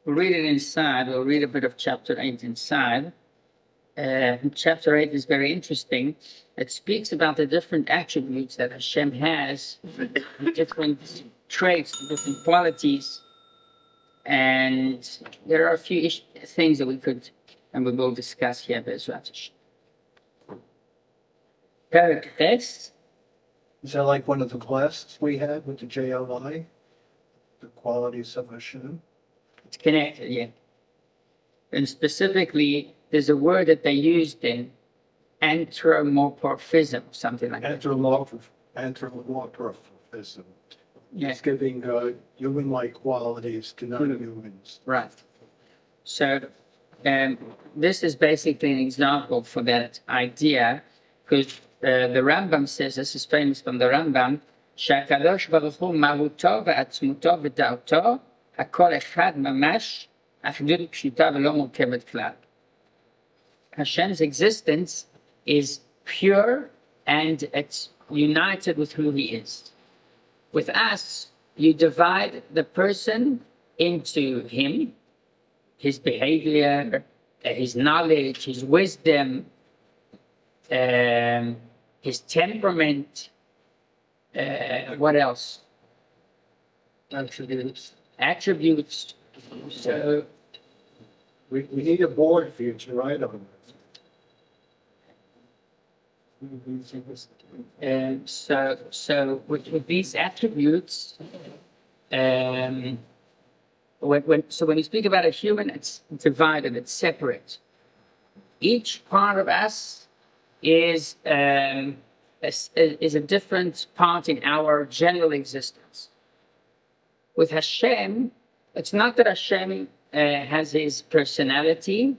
We'll read it inside. We'll read a bit of chapter 8 inside. Chapter 8 is very interesting. It speaks about the different attributes that Hashem has, different traits, different qualities. And there are a few things that we could and we will discuss here. Be'ezrat Hashem. Perek Tes. Is that like one of the classes we had with the JLI? The qualities of Hashem? It's connected, yeah. And specifically, there's a word that they used in anthropomorphism, something like that. Anthropomorphism. Yeah. It's giving human-like qualities to non-humans. Right. So, this is basically an example for that idea, because the Rambam says, this is famous from the Rambam, שהקדוש ברוך הוא מהותו ועצמותו ודעתו, הכל אחד ממש, אחדות פשוטה ולא מורכבת כלל. Hashem's existence is pure and it's united with who he is. With us, you divide the person into him, his behavior, his knowledge, his wisdom, his temperament, what else? Attributes. So we need a board for you to write on. So with these attributes, when you speak about a human, it's divided, it's separate. Each part of us is a different part in our general existence. With Hashem, it's not that Hashem has his personality.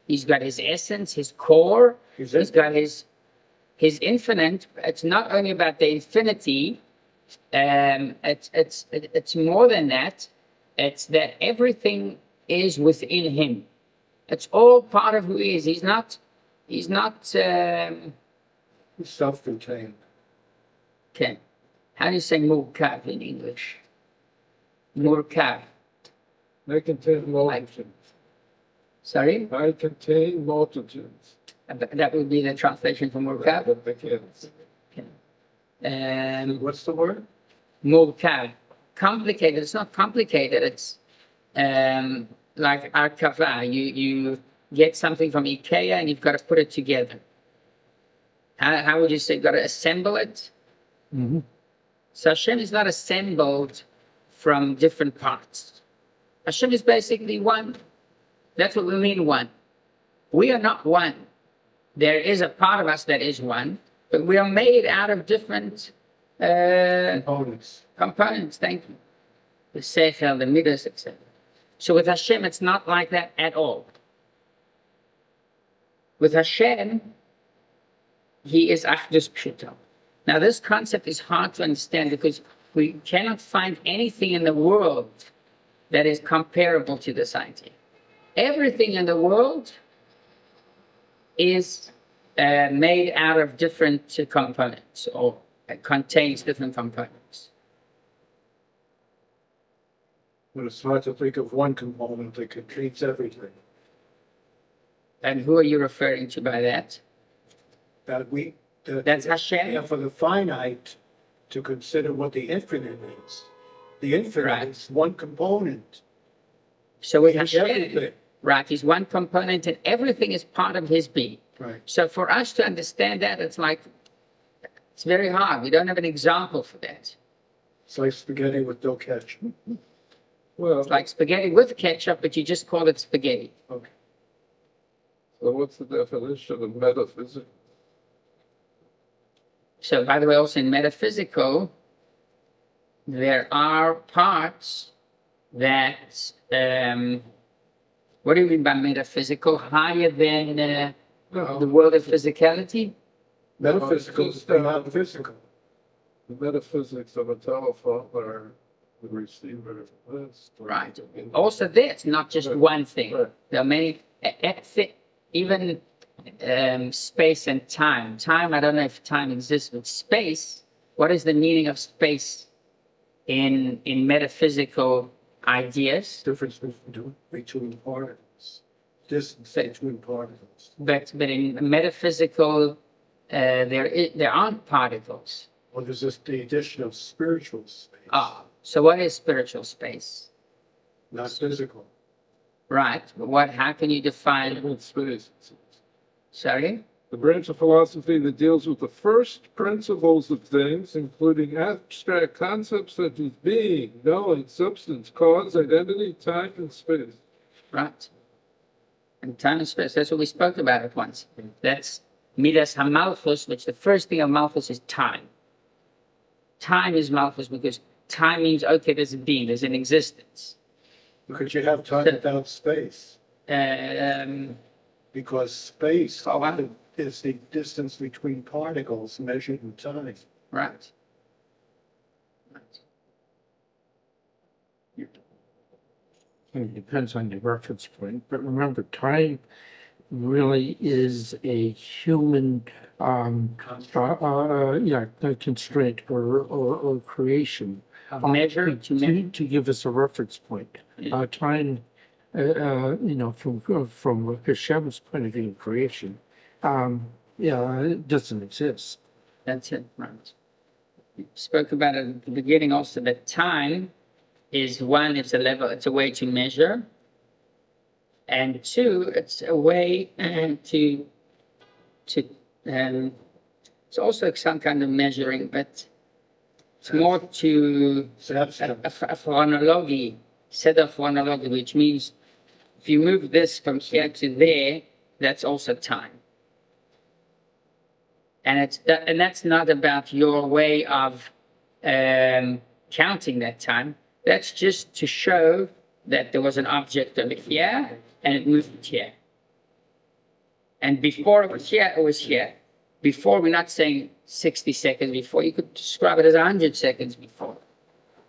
He's got his essence, his core. He's got his infinite. It's not only about the infinity. It's more than that. It's that everything is within him. It's all part of who he is. He's not. He's self-contained. Okay. How do you say murkav in English? Murkav. They contain multitudes. Sorry? I contain multitudes. That would be the translation for murkav? Okay. What's the word? Murkav. Complicated. It's not complicated. It's like arkava. You get something from IKEA and you've got to put it together. How would you say? You've got to assemble it? Mm-hmm. So Hashem is not assembled from different parts. Hashem is basically one. That's what we mean, one. We are not one. There is a part of us that is one, but we are made out of different Components. Thank you. The seichel, the midas, etc. So with Hashem, it's not like that at all. With Hashem, he is achdus pshuto. Now, this concept is hard to understand because we cannot find anything in the world that is comparable to this idea. Everything in the world is made out of different components or contains different components. But it's hard to think of one component that contains everything. And who are you referring to by that? That's Hashem? Yeah, for the finite to consider what the infinite is. The infinite is one component. So with Hashem, right, he's one component and everything is part of his being. Right. So for us to understand that, it's very hard. We don't have an example for that. It's like spaghetti with no ketchup. Well, It's like spaghetti with ketchup, but you just call it spaghetti. Okay. so what's the definition of metaphysics? So by the way, also in metaphysical, there are parts that, what do you mean by metaphysical? Higher than the world of physicality? Metaphysical is not physical. The metaphysics of a telephone or the receiver list. Right. Also there, it's not just one thing. Right. There are many, even space and time. Time, I don't know if time exists, but space what is the meaning of space in metaphysical ideas? Difference between particles, distance between particles. But in metaphysical, there aren't particles. Well, there's just the addition of spiritual space, So what is spiritual space? not physical. Right. But how can you define? With space. Sorry. The branch of philosophy that deals with the first principles of things, including abstract concepts such as being, knowing, substance, cause, identity, time, and space. Right. And time and space. That's what we spoke about at once. That's Midrash HaMalchus, which the first thing of Malchus is time. Time is Malchus because time means, okay, there's a being, there's an existence. Could you have time without space? Because space is the distance between particles measured in time. Right. It depends on your reference point, but remember, time really is a human constraint or creation. Measure to give us a reference point. Time, from Hashem's point of view of creation, it doesn't exist. That's it, right. We spoke about it at the beginning also that time is one, it's a level, it's a way to measure. And two, it's a way it's also some kind of measuring, but it's more to a chronology, set of chronology, which means if you move this from here to there, that's also time. And that's not about your way of counting that time. That's just to show that there was an object over here and it moved here. And before it was here, it was here. Before, we're not saying 60 seconds before. You could describe it as 100 seconds before.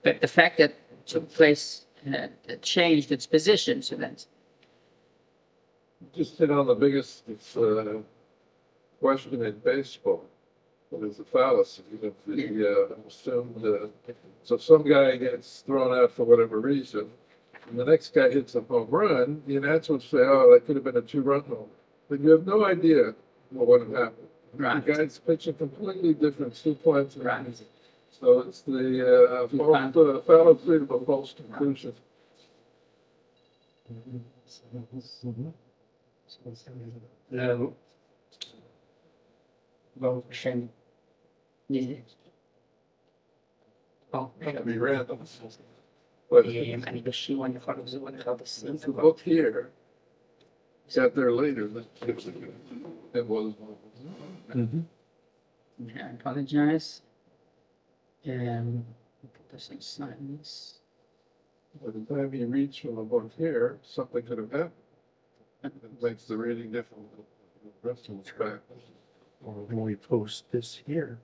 But the fact that it took place, it changed its position. So that's Just hit on the biggest question in baseball. What is the fallacy? If the assumed, so some guy gets thrown out for whatever reason, and the next guy hits a home run, the announcer will say, "Oh, that could have been a 2-run home," but you have no idea what would have happened. right. The guy's pitching completely different sequence. Right. So it's the fallacy of a false conclusion. No. Well, Hashem. Oh, It'd be random. But אני בשיעור, אני יכול לחזור עליך בסוף. if the book here got there later than it was. I apologize. Put this in silence. By the time he reads from the book here, something could have happened. It makes the reading difficult. The rest of it's back. Or when we post this here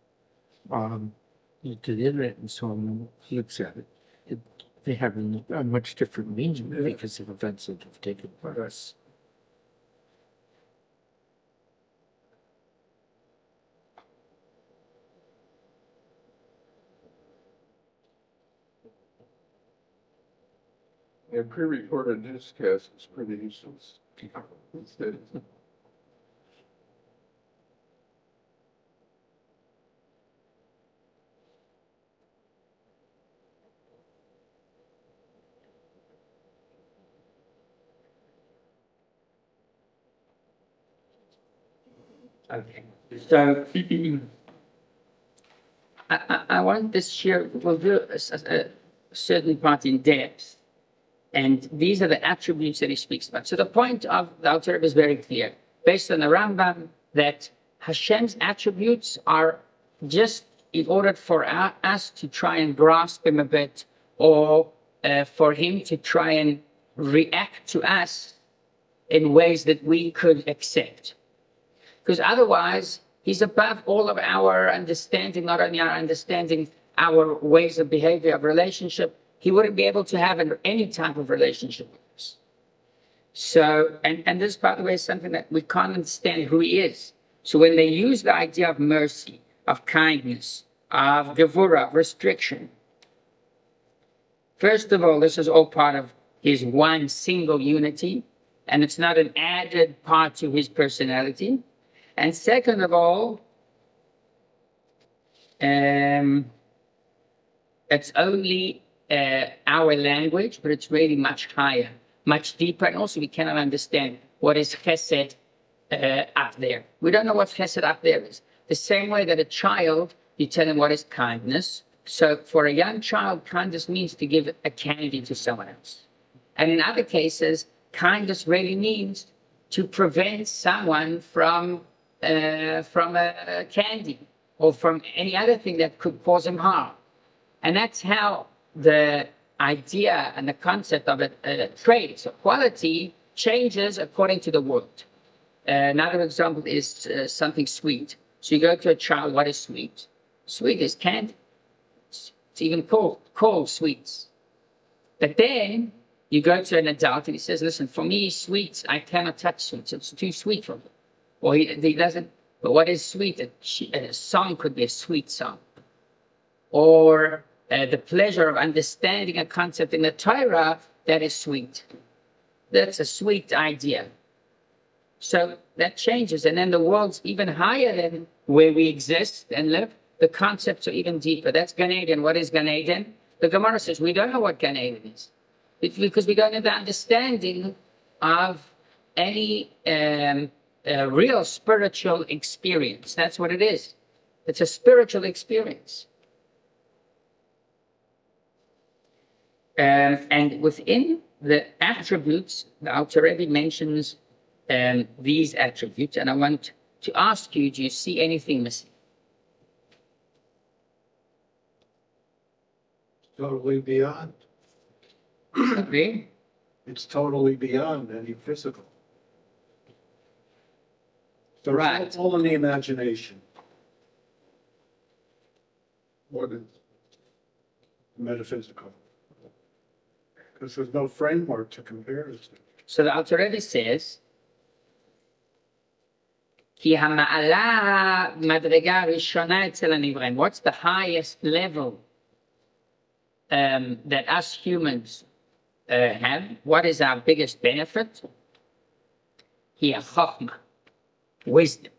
to the internet and someone looks at it, they have a much different meaning because of events that have taken place. A pre-recorded newscast is pretty useless these days. Okay. So I want this year, we'll do a certain part in depth. And these are the attributes that he speaks about. So the point of the Alter Rebbe is very clear, based on the Rambam, that Hashem's attributes are just in order for us to try and grasp him a bit, or for him to try and react to us in ways that we could accept. Because otherwise, he's above all of our understanding, not only our understanding, our ways of behavior, of relationship. He wouldn't be able to have any type of relationship with us. So, and this, by the way, is something that we can't understand who he is. So when they use the idea of mercy, of kindness, of Gevura, restriction. First of all, this is all part of his one single unity, and it's not an added part to his personality. And second of all, it's only our language, but it's really much higher, much deeper, and also we cannot understand what is chesed up there. We don't know what chesed up there is. The same way that a child, you tell him what is kindness. So for a young child, kindness means to give a candy to someone else. And in other cases, kindness really means to prevent someone from a candy or from any other thing that could cause him harm. And that's how the idea and the concept of a trait, so quality, changes according to the world. Another example is something sweet. So you go to a child, what is sweet? Sweet is candy. It's even called sweets. But then you go to an adult and he says, listen, for me, sweets, I cannot touch sweets. It's too sweet for me. Or he doesn't, but what is sweet? A song could be a sweet song. Or the pleasure of understanding a concept in the Torah, that is sweet. That's a sweet idea. So that changes. And then the world's even higher than where we exist and live. The concepts are even deeper. That's Gan Eden. What is Gan Eden? The Gemara says we don't know what Gan Eden is. It's because we don't have the understanding of any real spiritual experience. That's what it is. It's a spiritual experience. And within the attributes, the Alter Rebbe mentions these attributes, and I want to ask you, do you see anything missing? Totally beyond. Agree? It's totally beyond any physical. So Right. it's all in the imagination, What is? metaphysical. Because there's no framework to compare it to. So the Alter Rebbe says, Ki hama'ala madrega rishona etzel hanivraim. What's the highest level that us humans have? What is our biggest benefit? Hi chachma, wisdom.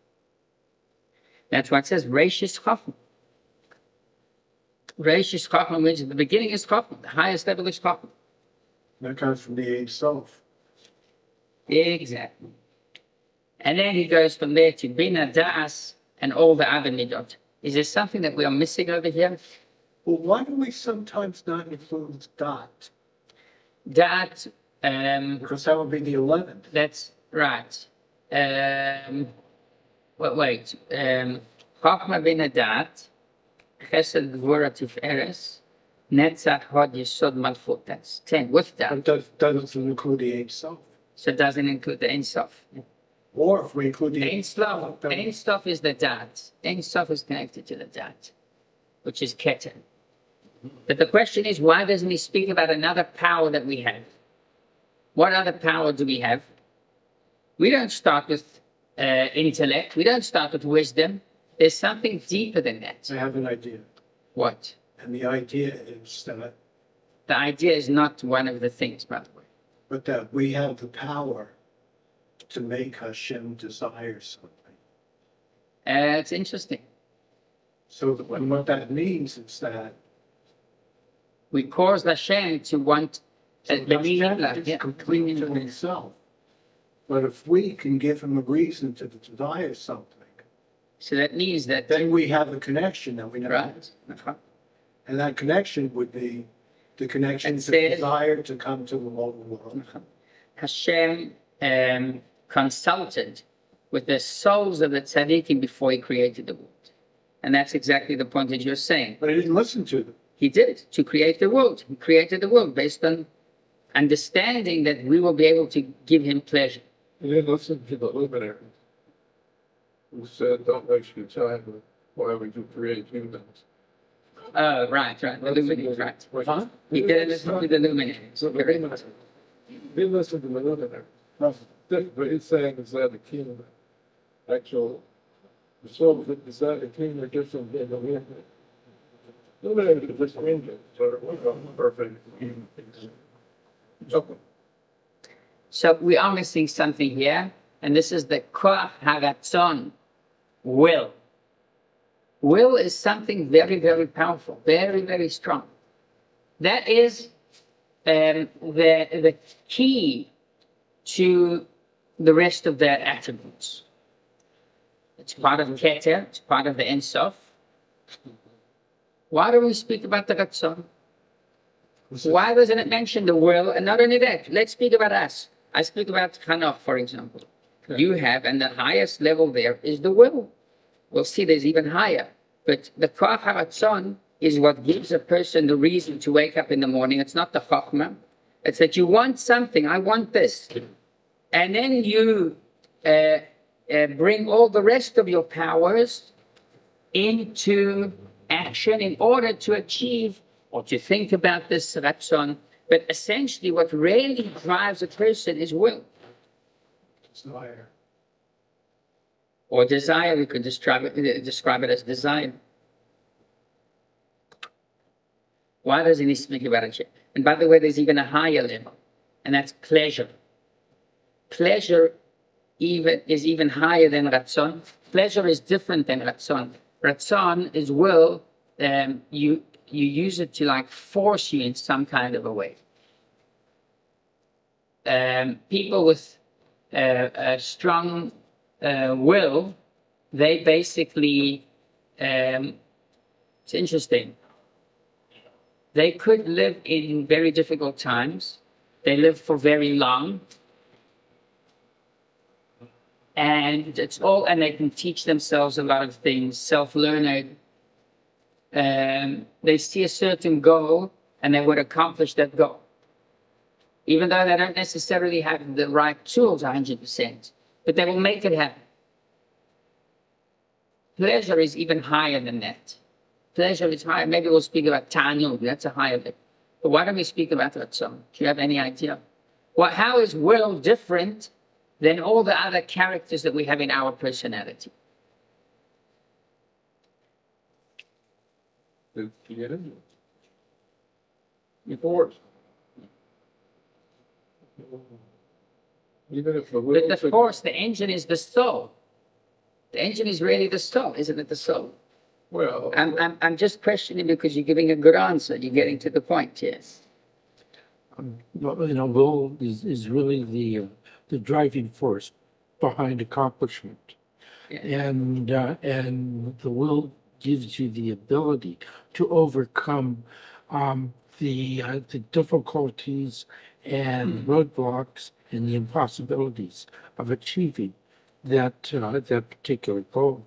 That's what it says, Reishis chachma. Reishis chachma means the beginning is chachma, the highest level is chachma. That comes from the Ein Sof. Exactly. And then he goes from there to Bina, Da'as, and all the other midot. Is there something that we are missing over here? Well, why do we sometimes not include dot? Da'at, Because that would be the 11th. that's right. Wait. Chachma Bina Da'at, Chesed Gvura Tiferes, Netzach Hod Yesod Malchut. That's 10, with But that. that doesn't include the Ein Sof. So it doesn't include the Ein Sof. Or if we include the Ein Sof is the Da'at. Ein Sof is connected to the Da'at, which is Keter. But the question is, why doesn't he speak about another power that we have? What other power do we have? We don't start with intellect. We don't start with wisdom. There's something deeper than that. I have an idea. What? And the idea is that, The idea is not one of the things, by the way. but that we have the power to make Hashem desire something. It's interesting. So and what that means is that We cause Hashem to want Hashem is complete to himself. But if we can give him a reason to desire something, So that means that, then we have a connection that we never had. right? And that connection would be the connection It to says- desire to come to the lower world. Hashem consulted with the souls of the tzaddikim before he created the world. And that's exactly the point that you're saying. But he didn't listen to them. He did it to create the world. He created the world based on understanding that we will be able to give him pleasure. He didn't listen to the luminaries who said, don't waste your time with why would you create humans. Oh, right. The luminaries, right. Huh? He didn't listen to the luminaries. So the luminaries. He didn't listen to the luminaries. What he's saying is that the king, actual, the soul is that the king are different than the luminaries. Perfect. Okay. So we are missing something here, and this is the koach haratzon, will. Will is something very, very powerful, very, very strong. That is the key to the rest of their attributes. It's part of Keter, it's part of the Ein Sof. Why do we speak about the Ratzon? Why doesn't it mention the will? And not only that, let's speak about us. I speak about Hanoch, for example. Okay. You have, and the highest level there is the will. We'll see there's even higher. But the Koach HaRatzon is what gives a person the reason to wake up in the morning. It's not the Chokhmah. It's that you want something. I want this. And then you bring all the rest of your powers into action in order to achieve or to think about this Ratzon. But essentially what really drives a person is will. Desire. Or desire, we could describe it as desire. Why doesn't he speak about it? And by the way, there's even a higher level, and that's pleasure. Pleasure is even higher than Ratzon. Pleasure is different than Ratzon. Ratzon is will, you use it to like force you in some kind of a way. People with a strong will, they basically, it's interesting. They could live in very difficult times. They live for very long. And and they can teach themselves a lot of things, self-learned. They see a certain goal and they would accomplish that goal. Even though they don't necessarily have the right tools 100%, but they will make it happen. Pleasure is even higher than that. Pleasure is higher. Maybe we'll speak about Tanya, that's a higher level. But why don't we speak about Ratzon? Do you have any idea? Well, how is will different than all the other characters that we have in our personality? To get into it. Force. Even if the will. But the force, the engine is the soul. The engine is really the soul, isn't it? The soul. Well, I'm just questioning because you're giving a good answer. You're getting to the point, yes. Will is really the driving force behind accomplishment, Yeah. and the will gives you the ability to overcome the difficulties and roadblocks and the impossibilities of achieving that particular goal.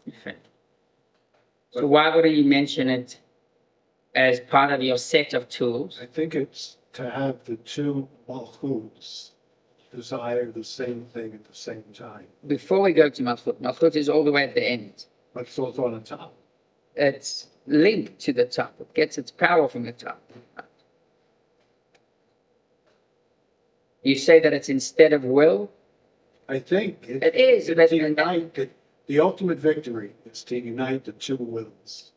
Okay. So why wouldn't you mention it as part of your set of tools? I think it's to have the two malchuts desire the same thing at the same time. Before we go to NACHLAOT, NACHLAOT is all the way at the end. But it's also on the top. It's linked to the top. It gets its power from the top. You say that it's instead of will? I think It is. it's to unite the ultimate victory is to unite the two wills.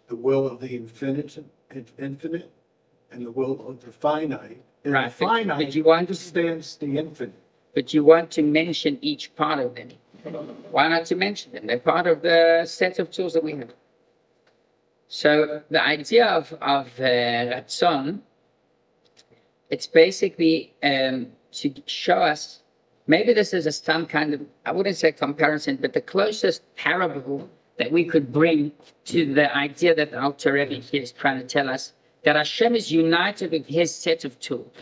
The will of the infinite and the will of the finite. And Right. the finite But you want understands the infinite. But you want to mention each part of them. Why not to mention them? They're part of the set of tools that we have. So the idea of Ratzon, it's basically to show us, maybe this is some kind of, I wouldn't say comparison, but the closest parable that we could bring to the idea that the Alter Rebbe here is trying to tell us, that Hashem is united with his set of tools.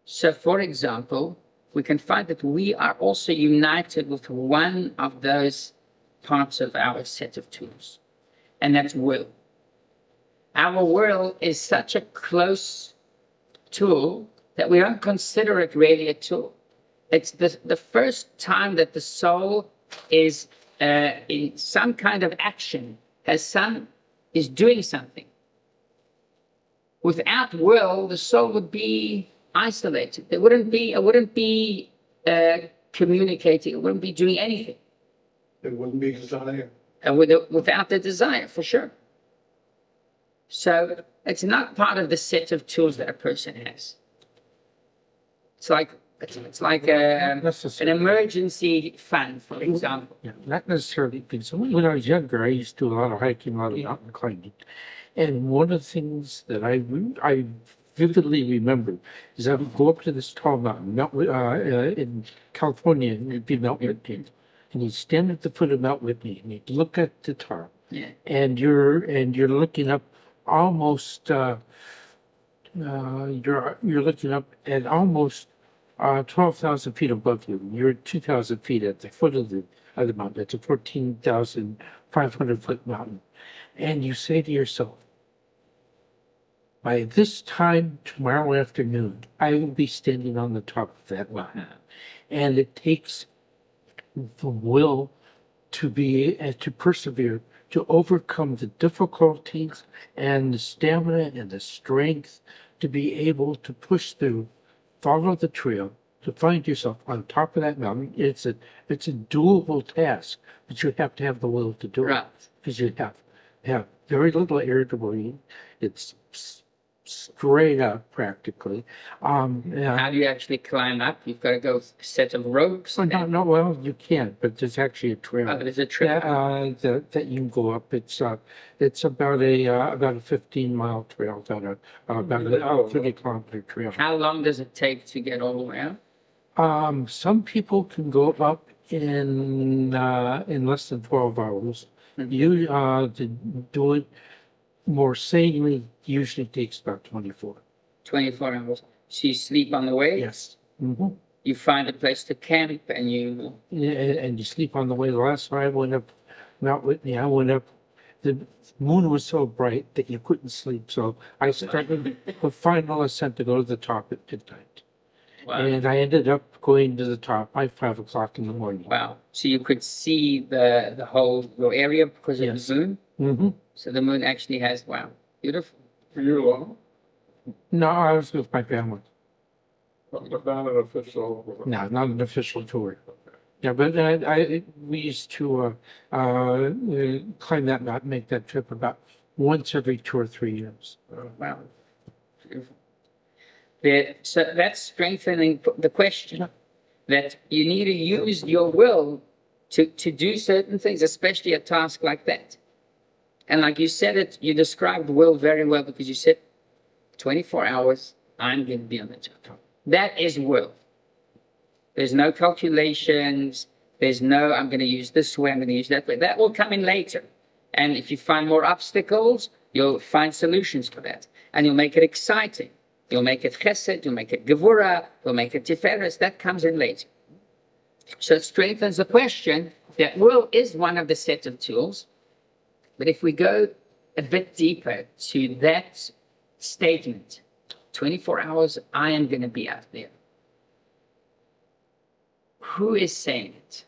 So, for example, we can find that we are also united with one of those parts of our set of tools, and that's will. Our will is such a close tool that we don't consider it really a tool. It's the first time that the soul is in some kind of action, is doing something. Without will, the soul would be isolated. It wouldn't be communicating. It wouldn't be doing anything. It wouldn't be desire. without the desire, for sure. So it's not part of the set of tools that a person has. It's like an emergency fund, for example. Yeah, not necessarily because when I was younger, I used to do a lot of hiking, a lot of mountain climbing, and one of the things that I vividly remember is I would go up to this tall mountain, in California, and it'd be Mount Whitney, and you'd stand at the foot of Mount Whitney, and you'd look at the top, Yeah. and you're looking up almost you're looking up at almost 12,000 feet above you. You're 2,000 feet at the foot of the mountain. It's a 14,500 foot mountain. And you say to yourself, by this time tomorrow afternoon, I will be standing on the top of that mountain. And it takes the will to to persevere, to overcome the difficulties and the stamina and the strength to be able to push through, follow the trail, to find yourself on top of that mountain. It's a doable task, but you have to have the will to do it. Right. Because you have very little air to breathe. It's straight up practically. How do you actually climb up? You've got to go a set of ropes. No, well, you can, but there's actually a trail. Oh, there's a trail. That you can go up. It's about a 15-mile trail, about a 30-kilometer trail. How long does it take to get all the way up? Some people can go up in less than 12 hours. You to do it more sanely usually takes about 24. 24 hours. So you sleep on the way? Yes. Mm-hmm. You find a place to camp and you... And you sleep on the way. The last time I went up Mount Whitney, I went up, the moon was so bright that you couldn't sleep. So I started the final ascent to go to the top at midnight. Wow. And I ended up going to the top by 5 o'clock in the morning. Wow. So you could see the whole area because of Yes. the moon? Mm-hmm. So the moon actually has... Wow. Beautiful. Were you alone? No, I was with my family. But not an official. No, not an official tour. Yeah, but we used to climb that mountain, make that trip about once every 2 or 3 years. Wow. Beautiful. So that's strengthening the question that you need to use your will to do certain things, especially a task like that. And like you said it, you described will very well because you said 24 hours, I'm going to be on the top. That is will. There's no calculations. There's no, I'm going to use this way, I'm going to use that way. That will come in later. And if you find more obstacles, you'll find solutions for that. And you'll make it exciting. You'll make it chesed, you'll make it gevura, you'll make it tiferes. That comes in later. So it strengthens the question that will is one of the set of tools. But if we go a bit deeper to that statement, 24 hours, I am going to be out there. Who is saying it?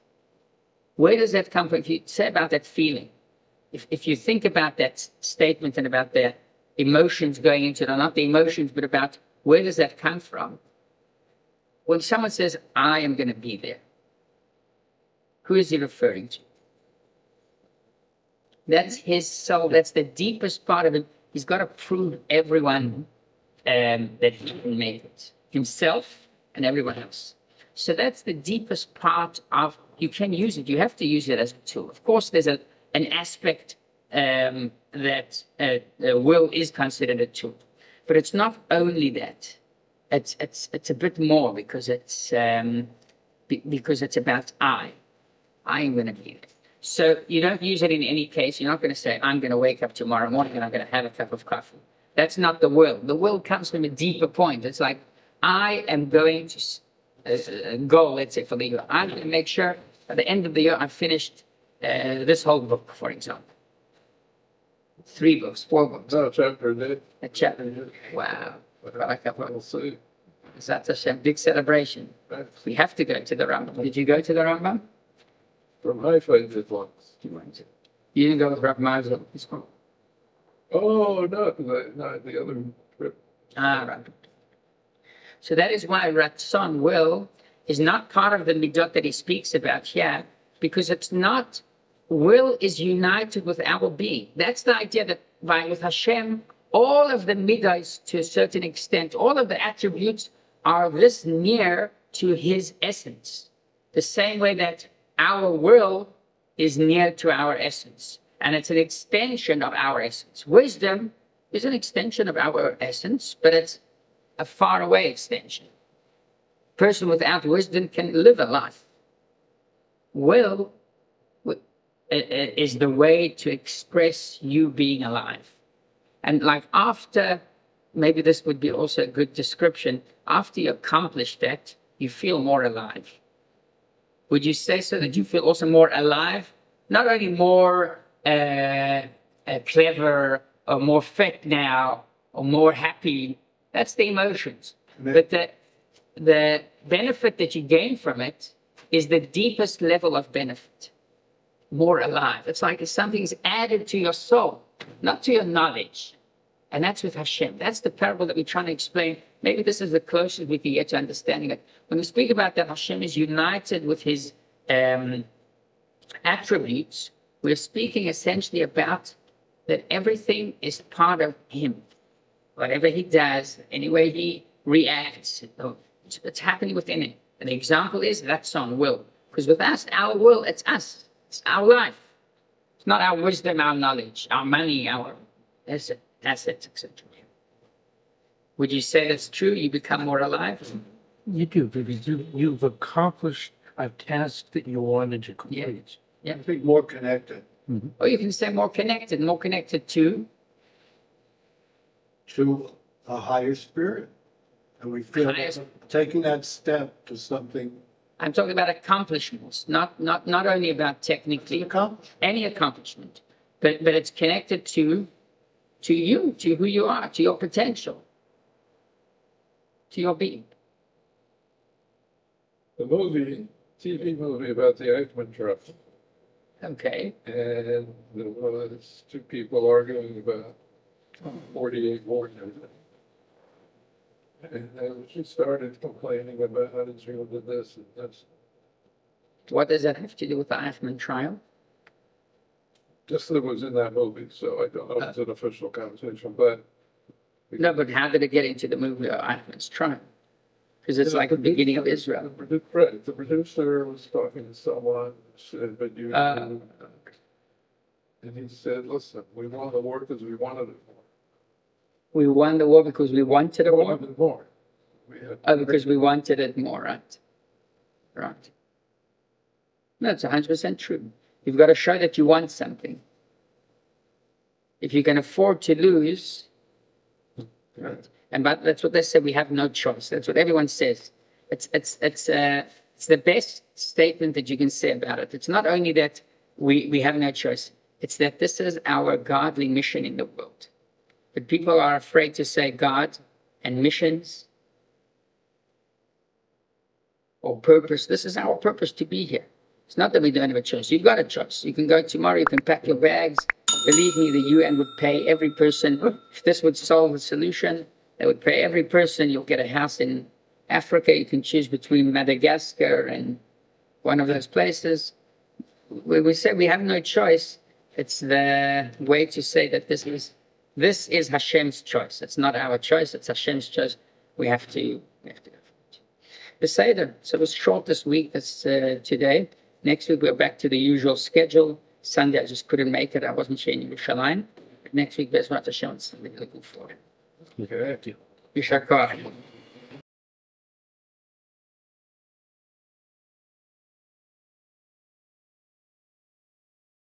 Where does that come from? If you say about that feeling, if you think about that statement and about the emotions going into it, or not the emotions, but about where does that come from? When someone says, I am going to be there, who is he referring to? That's his soul. That's the deepest part of him. He's got to prove everyone that he can make it, himself and everyone else. So that's the deepest part of, you can use it. You have to use it as a tool. Of course, there's an aspect that will is considered a tool. But it's not only that. It's a bit more because it's about I am going to be there. So you don't use it in any case. You're not going to say, I'm going to wake up tomorrow morning and I'm going to have a cup of coffee. That's not the will. The will comes from a deeper point. It's like, I am going to goal, let's say, for the year. I'm going to make sure at the end of the year I've finished this whole book, for example. 3 books, 4 books. No, chapter a day. A chapter. Wow. We'll see. That's a big celebration. We have to go to the Rambam. Did you go to the Rambam? From Haifa I did once. You didn't go with Rabbi Mazel. Oh, not the other trip. Ah, right. So that is why Ratzon, will, is not part of the midot that he speaks about here, because it's not will is united with our being. That's the idea that with Hashem, all of the midas, to a certain extent, all of the attributes are this near to his essence. The same way that our will is near to our essence. And it's an extension of our essence. Wisdom is an extension of our essence, but it's a faraway extension. A person without wisdom can live a life. Will is the way to express you being alive. And like after, maybe this would be also a good description, after you accomplish that, you feel more alive. Would you say so, that you feel also more alive? Not only more clever or more fit now or more happy, that's the emotions. But the benefit that you gain from it is the deepest level of benefit. More alive. It's like if something's added to your soul, not to your knowledge. And that's with Hashem. That's the parable that we're trying to explain. Maybe this is the closest we can get to understanding it. When we speak about that Hashem is united with his attributes, we're speaking essentially about that everything is part of him. Whatever he does, any way he reacts, it's happening within him. And the example is that song, will. Because with us, our will, it's us. It's our life. It's not our wisdom, our knowledge, our money, our assets, etc. Would you say that's true? You become more alive? You do, because you've accomplished a task that you wanted to complete. Yeah. I think more connected Or you can say more connected to a higher spirit. And we feel taking that step to something. I'm talking about accomplishments, not only about technically any accomplishment, but it's connected to you, to who you are, to your potential, to your being. The TV movie about the Eichmann trial. Okay. And there was two people arguing about 48 warnings. And then she started complaining about how Israel did this and this. What does that have to do with the Eichmann trial? Just that it was in that movie, so I don't know if it's an official conversation, but. No, but how did it get into the movie of Eichmann's trial? Because it's like the beginning of Israel. Right, the producer was talking to someone, said, but you. And he said, listen, we won the war because we wanted it more. We won the war because we wanted it We more? wanted more. Because we wanted it more, right? Right. No, it's 100% true. You've got to show that you want something. If you can afford to lose, right? And but that's what they say. We have no choice. That's what everyone says. It's the best statement that you can say about it. It's not only that we have no choice. It's that this is our godly mission in the world. But people are afraid to say God and missions or purpose. This is our purpose to be here. It's not that we don't have a choice. You've got a choice. You can go tomorrow, you can pack your bags. Believe me, the UN would pay every person. If this would solve the solution, they would pay every person. You'll get a house in Africa. You can choose between Madagascar and one of those places. When we say we have no choice, it's the way to say that this is Hashem's choice. It's not our choice. It's Hashem's choice. We have to go for it. The Seder. So it was short this week. That's today. Next week we're back to the usual schedule. Sunday I just couldn't make it. I wasn't here in Yerushalayim. Next week, Bezrat Hashem, I'm really looking forward. Okay. Yishar Koach.